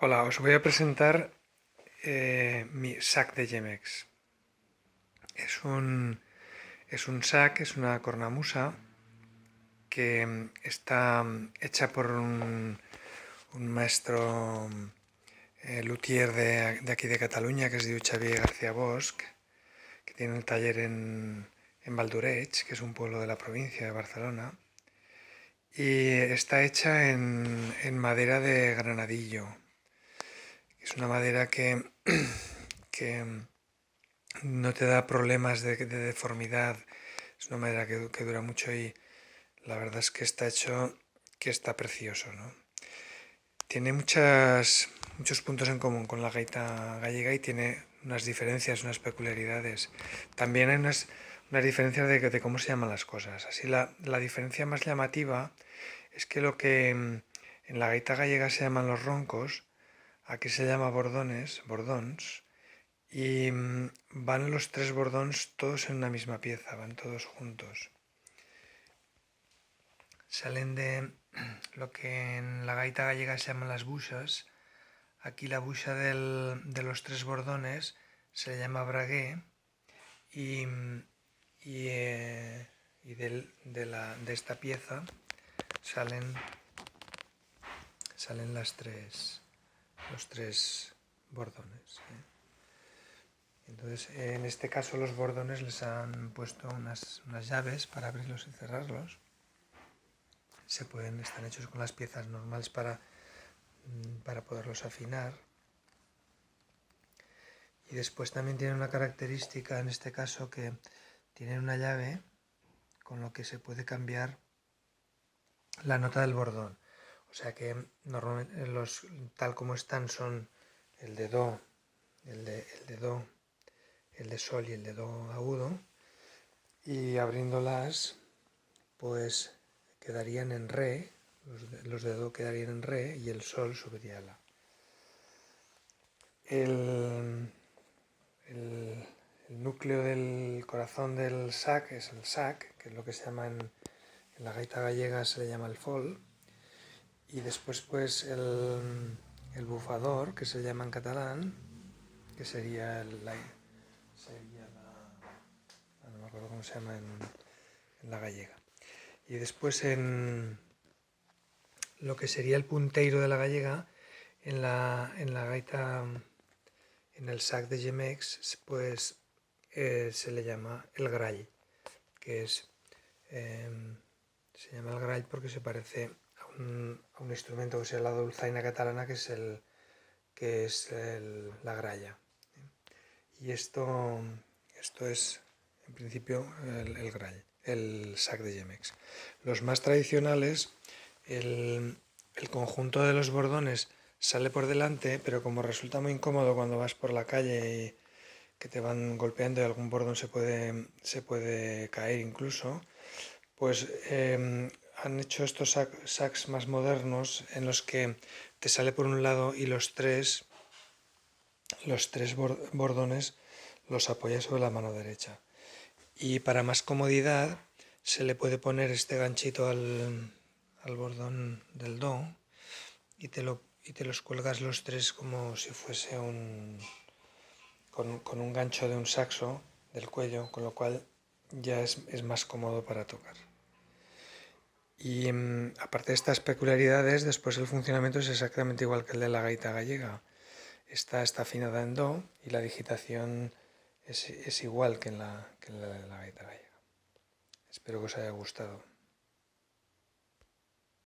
Hola, os voy a presentar mi sac de Gemex. Es un sac, es una cornamusa que está hecha por un maestro luthier de aquí de Cataluña, que es diu Xavier García Bosch, que tiene un taller en Valdoreig, que es un pueblo de la provincia de Barcelona, y está hecha en madera de granadillo. Es una madera que no te da problemas de deformidad. Es una madera que dura mucho y la verdad es que está hecho, que está precioso, ¿no? Tiene muchos puntos en común con la gaita gallega y tiene unas diferencias, unas peculiaridades. También hay unas diferencias de cómo se llaman las cosas. Así la diferencia más llamativa es que lo que en la gaita gallega se llaman los roncos, aquí se llama bordons, y van los tres bordons todos en una misma pieza, van todos juntos. Salen de lo que en la gaita gallega se llaman las buxas. Aquí la buxa de los tres bordones se le llama braguer y, de esta pieza salen los tres bordones. Entonces, en este caso los bordones les han puesto unas llaves para abrirlos y cerrarlos. Están hechos con las piezas normales para poderlos afinar. Y después también tienen una característica, en este caso, que tienen una llave con lo que se puede cambiar la nota del bordón. O sea que normalmente tal como están son el de do, el de do, el de sol y el de do agudo, y abriéndolas pues quedarían en re, los de do quedarían en re y el sol subiría a la. El núcleo del corazón del sac es el sac, que es lo que se llama en la gaita gallega se le llama el fol, y después pues el bufador, que se llama en catalán, que sería no me acuerdo cómo se llama en la gallega. Y después en lo que sería el punteiro de la gallega, en la gaita, en el sac de Gemex, pues se le llama el grall, que se llama el grall porque se parece a un instrumento que se llama la dulzaina catalana, que es la gralla. Y esto es, en principio, el grall, el sac de Gemex. Los más tradicionales, el conjunto de los bordones sale por delante, pero como resulta muy incómodo cuando vas por la calle y que te van golpeando y algún bordón se puede caer incluso, pues han hecho estos sacs más modernos en los que te sale por un lado y los tres bordones los apoyas sobre la mano derecha. Y para más comodidad se le puede poner este ganchito al bordón del do y te los cuelgas los tres como si fuese con un gancho de un saxo del cuello, con lo cual ya es más cómodo para tocar. Y aparte de estas peculiaridades, después el funcionamiento es exactamente igual que el de la gaita gallega. Está afinada en do y la digitación es igual que en la de la gaita gallega. Espero que os haya gustado.